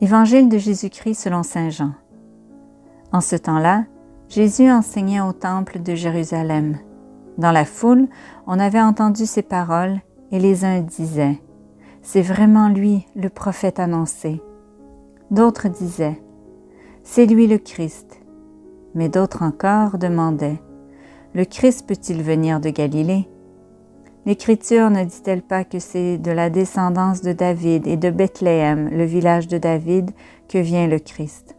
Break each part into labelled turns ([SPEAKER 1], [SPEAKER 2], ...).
[SPEAKER 1] Évangile de Jésus-Christ selon saint Jean. En ce temps-là, Jésus enseignait au temple de Jérusalem. Dans la foule, on avait entendu ces paroles et les uns disaient « C'est vraiment lui, le prophète annoncé ». D'autres disaient « C'est lui le Christ ». Mais d'autres encore demandaient « Le Christ peut-il venir de Galilée ?» L'Écriture ne dit-elle pas que c'est de la descendance de David et de Bethléem, le village de David, que vient le Christ?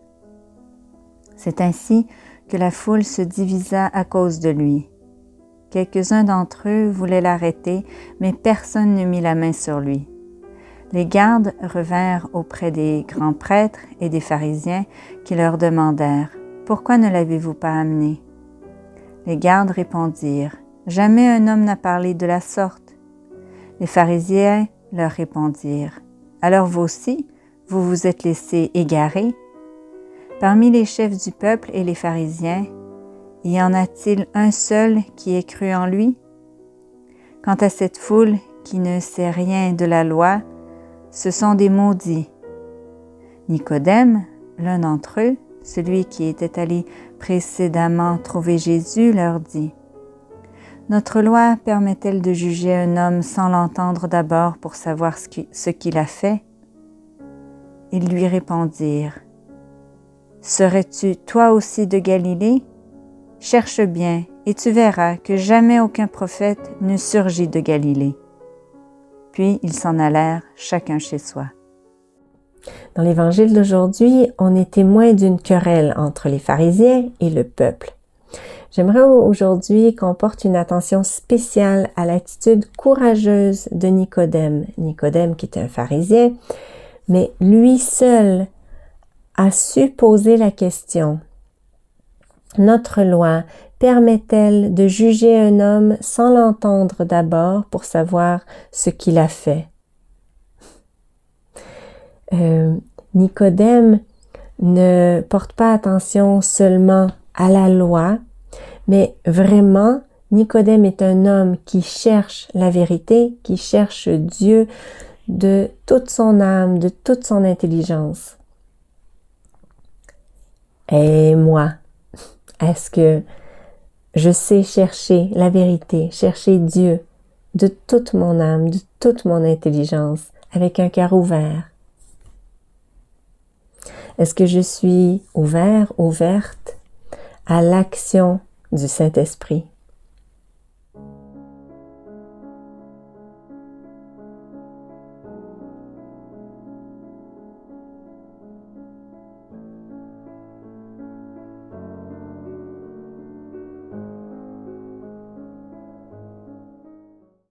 [SPEAKER 1] C'est ainsi que la foule se divisa à cause de lui. Quelques-uns d'entre eux voulaient l'arrêter, mais personne ne mit la main sur lui. Les gardes revinrent auprès des grands prêtres et des pharisiens qui leur demandèrent « Pourquoi ne l'avez-vous pas amené ?» Les gardes répondirent « Jamais un homme n'a parlé de la sorte. » Les pharisiens leur répondirent « Alors vous aussi, vous vous êtes laissés égarer ?» Parmi les chefs du peuple et les pharisiens, y en a-t-il un seul qui ait cru en lui? Quant à cette foule qui ne sait rien de la loi, ce sont des maudits. Nicodème, l'un d'entre eux, celui qui était allé précédemment trouver Jésus, leur dit « Notre loi permet-elle de juger un homme sans l'entendre d'abord pour savoir ce qu'il a fait? » Ils lui répondirent « Serais-tu toi aussi de Galilée? Cherche bien, et tu verras que jamais aucun prophète ne surgit de Galilée. » Puis ils s'en allèrent, chacun chez soi.
[SPEAKER 2] Dans l'Évangile d'aujourd'hui, on est témoin d'une querelle entre les pharisiens et le peuple. J'aimerais aujourd'hui qu'on porte une attention spéciale à l'attitude courageuse de Nicodème. Nicodème qui était un pharisien, mais lui seul a su poser la question. Notre loi permet-elle de juger un homme sans l'entendre d'abord pour savoir ce qu'il a fait? Nicodème ne porte pas attention seulement à la loi, mais vraiment, Nicodème est un homme qui cherche la vérité, qui cherche Dieu de toute son âme, de toute son intelligence. Et moi, est-ce que je sais chercher la vérité, chercher Dieu de toute mon âme, de toute mon intelligence, avec un cœur ouvert? Est-ce que je suis ouvert, ouverte à l'action du Saint-Esprit?